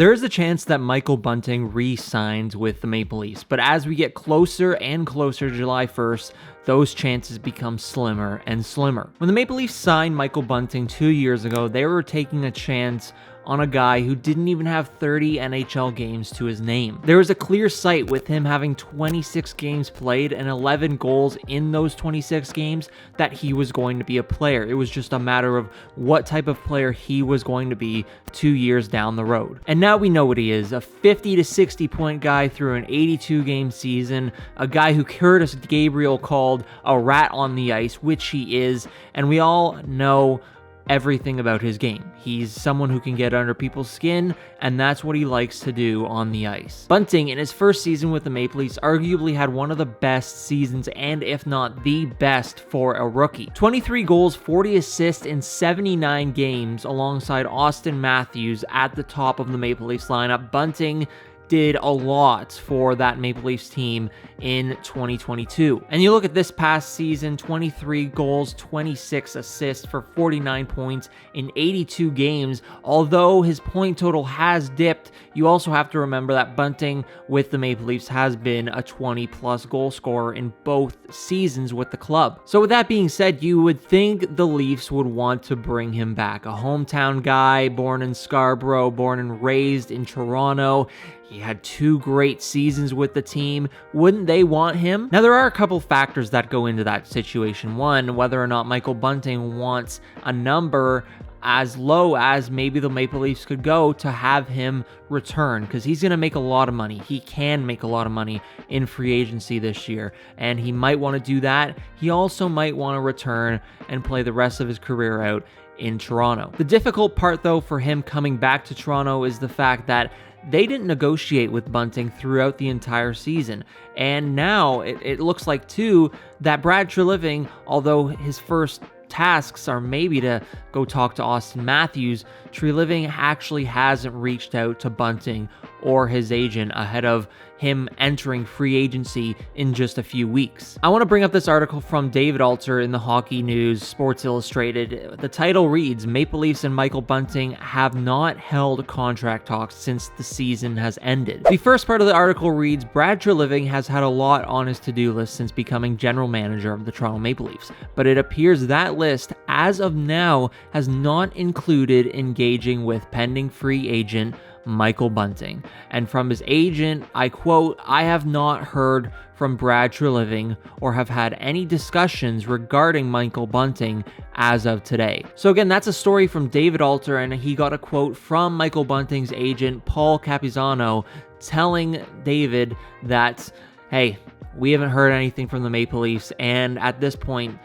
There is a chance that Michael Bunting re-signs with the Maple Leafs, but as we get closer and closer to July 1st, those chances become slimmer and slimmer. When the Maple Leafs signed Michael Bunting 2 years ago, they were taking a chance on a guy who didn't even have 30 NHL games to his name. There was a clear sight with him having 26 games played and 11 goals in those 26 games that he was going to be a player. It was just a matter of what type of player he was going to be 2 years down the road. And now we know what he is, a 50 to 60 point guy through an 82 game season, a guy who Curtis Gabriel called a rat on the ice, which he is, and we all know everything about his game. He's someone who can get under people's skin, and that's what he likes to do on the ice. Bunting, in his first season with the Maple Leafs, arguably had one of the best seasons, and if not the best for a rookie. 23 goals, 40 assists in 79 games alongside Auston Matthews at the top of the Maple Leafs lineup. Bunting did a lot for that Maple Leafs team in 2022. And you look at this past season, 23 goals, 26 assists for 49 points in 82 games. Although his point total has dipped, you also have to remember that Bunting with the Maple Leafs has been a 20-plus goal scorer in both seasons with the club. So with that being said, you would think the Leafs would want to bring him back. A hometown guy, born in Scarborough, born and raised in Toronto. He had 2 great seasons with the team. Wouldn't they want him? Now, there are a couple factors that go into that situation. One, whether or not Michael Bunting wants a number as low as maybe the Maple Leafs could go to have him return, because he's going to make a lot of money. He can make a lot of money in free agency this year, and he might want to do that. He also might want to return and play the rest of his career out in Toronto. The difficult part, though, for him coming back to Toronto is the fact that they didn't negotiate with Bunting throughout the entire season. And now it looks like, too, that Brad Treliving, although his first tasks are maybe to go talk to Auston Matthews, Treliving actually hasn't reached out to Bunting or his agent ahead of him entering free agency in just a few weeks. I want to bring up this article from David Alter in the Hockey News, Sports Illustrated. The title reads, Maple Leafs and Michael Bunting have not held contract talks since the season has ended. The first part of the article reads, Brad Treliving has had a lot on his to-do list since becoming general manager of the Toronto Maple Leafs, but it appears that list, as of now, has not included engaging with pending free agent Michael Bunting. And from his agent, I quote, I have not heard from Brad Treliving or have had any discussions regarding Michael Bunting as of today. So again, that's a story from David Alter, and he got a quote from Michael Bunting's agent, Paul Capizano, telling David that, hey, we haven't heard anything from the Maple Leafs, and at this point,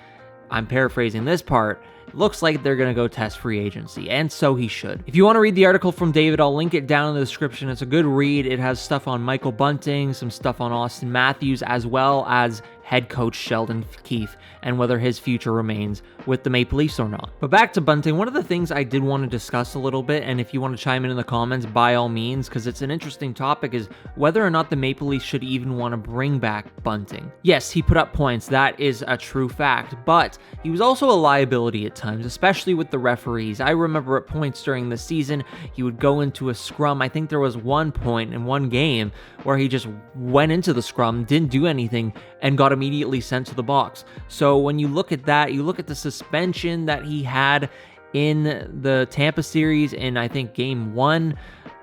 I'm paraphrasing this part, looks like they're going to go test free agency, and so he should. If you want to read the article from David, I'll link it down in the description. It's a good read. It has stuff on Michael Bunting, some stuff on Auston Matthews, as well as head coach Sheldon Keefe and whether his future remains with the Maple Leafs or not. But back to Bunting, one of the things I did want to discuss a little bit, and if you want to chime in the comments, by all means, because it's an interesting topic, is whether or not the Maple Leafs should even want to bring back Bunting. Yes, he put up points. That is a true fact, but he was also a liability at times, especially with the referees. I remember at points during the season, he would go into a scrum. I think there was one point in one game where he just went into the scrum, didn't do anything, and got immediately sent to the box. So when you look at that, you look at the suspension that he had in the Tampa series in, I think, game 1,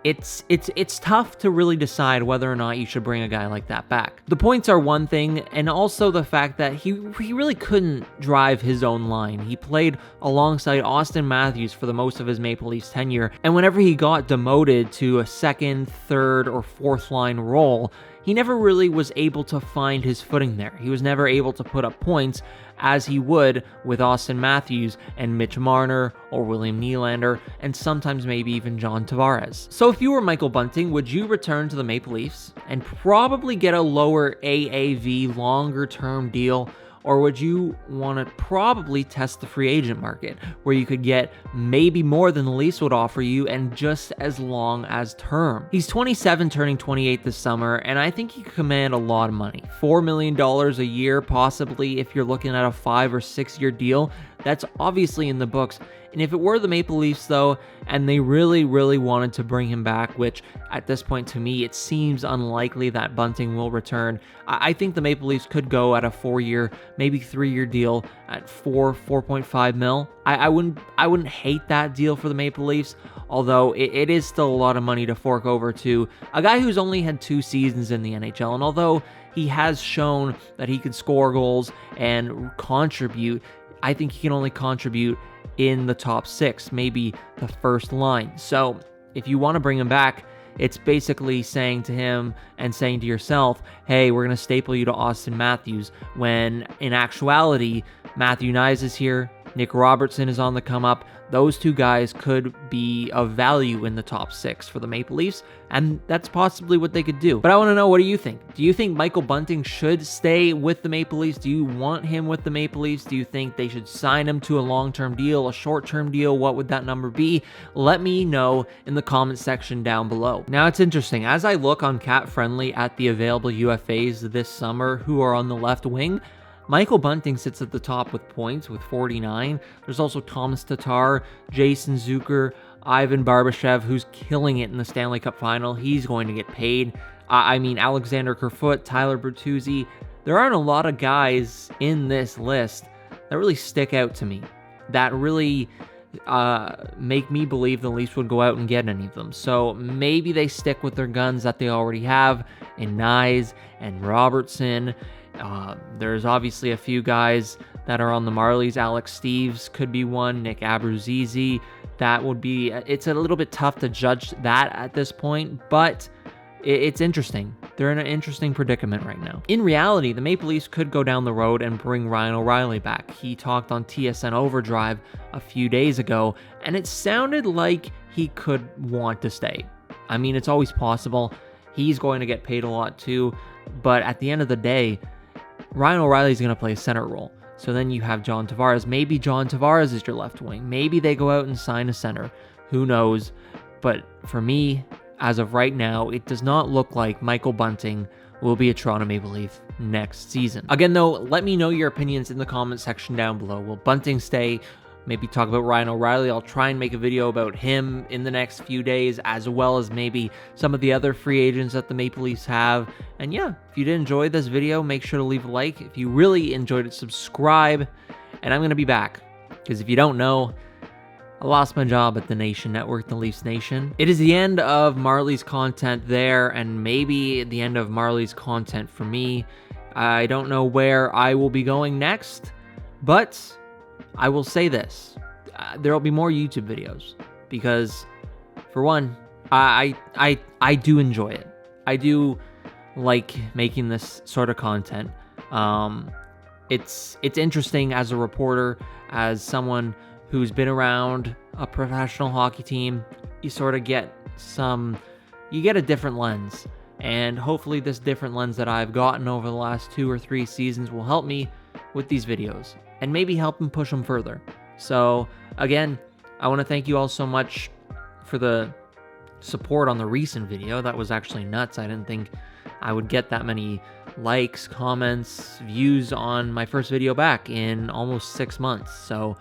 it's tough to really decide whether or not you should bring a guy like that back. The points are one thing, and also the fact that he really couldn't drive his own line. He played alongside Auston Matthews for the most of his Maple Leafs tenure, and whenever he got demoted to a second, third, or fourth line role, he never really was able to find his footing there. He was never able to put up points as he would with Auston Matthews and Mitch Marner or William Nylander, and sometimes maybe even John Tavares. So if you were Michael Bunting, would you return to the Maple Leafs and probably get a lower AAV longer term deal? Or would you want to probably test the free agent market, where you could get maybe more than the Leafs would offer you and just as long as term? He's 27, turning 28 this summer, and I think he could command a lot of money. $4 million a year, possibly, if you're looking at a 5 or 6 year deal. That's obviously in the books And if it were the Maple Leafs, though, and they really, really wanted to bring him back, which at this point to me, it seems unlikely that Bunting will return, I think the Maple Leafs could go at a 4-year, maybe 3-year deal at 4.5 mil. I wouldn't hate that deal for the Maple Leafs, although it is still a lot of money to fork over to a guy who's only had 2 seasons in the NHL. And although he has shown that he can score goals and contribute, I think he can only contribute in the top 6, maybe the first line. So if you want to bring him back, it's basically saying to him and saying to yourself, hey, we're going to staple you to Auston Matthews, when in actuality, Matthew Knies is here, Nick Robertson is on the come up. Those 2 guys could be of value in the top 6 for the Maple Leafs, and that's possibly what they could do. But I want to know, what do you think? Do you think Michael Bunting should stay with the Maple Leafs? Do you want him with the Maple Leafs? Do you think they should sign him to a long-term deal, a short-term deal? What would that number be? Let me know in the comment section down below. Now, it's interesting. As I look on Cap Friendly at the available UFAs this summer who are on the left wing, Michael Bunting sits at the top with points with 49. There's also Thomas Tatar, Jason Zucker, Ivan Barbashev, who's killing it in the Stanley Cup final. He's going to get paid. I mean, Alexander Kerfoot, Tyler Bertuzzi. There aren't a lot of guys in this list that really stick out to me, that really make me believe the Leafs would go out and get any of them. So maybe they stick with their guns that they already have in Knies and Robertson. There's obviously a few guys that are on the Marlies. Alex Steeves could be one. Nick Abruzzese. That would be... It's a little bit tough to judge that at this point, but it's interesting. They're in an interesting predicament right now. In reality, the Maple Leafs could go down the road and bring Ryan O'Reilly back. He talked on TSN Overdrive a few days ago, and it sounded like he could want to stay. I mean, it's always possible. He's going to get paid a lot too, but at the end of the day, Ryan O'Reilly's going to play a center role. So then you have John Tavares. Maybe John Tavares is your left wing. Maybe they go out and sign a center. Who knows? But for me, as of right now, it does not look like Michael Bunting will be a Toronto Maple Leaf next season. Again, though, let me know your opinions in the comment section down below. Will Bunting stay? Maybe talk about Ryan O'Reilly. I'll try and make a video about him in the next few days, as well as maybe some of the other free agents that the Maple Leafs have. And yeah, if you did enjoy this video, make sure to leave a like. If you really enjoyed it, subscribe. And I'm going to be back, because if you don't know, I lost my job at the Nation Network, the Leafs Nation. It is the end of Marley's content there, and maybe the end of Marley's content for me. I don't know where I will be going next, but I will say this, there will be more YouTube videos, because for one, I do enjoy it. I do like making this sort of content. It's interesting as a reporter, as someone who's been around a professional hockey team. You sort of get you get a different lens, and hopefully this different lens that I've gotten over the last 2 or 3 seasons will help me with these videos, and maybe help them push them further. So again, I want to thank you all so much for the support on the recent video. That was actually nuts. I didn't think I would get that many likes, comments, views on my first video back in almost 6 months. So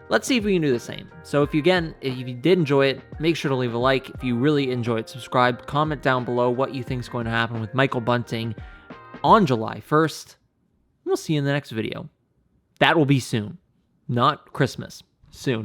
let's see if we can do the same. So if you did enjoy it, make sure to leave a like. If you really enjoyed it, subscribe, comment down below what you think is going to happen with Michael Bunting on July 1st. We'll see you in the next video. That will be soon. Not Christmas. Soon.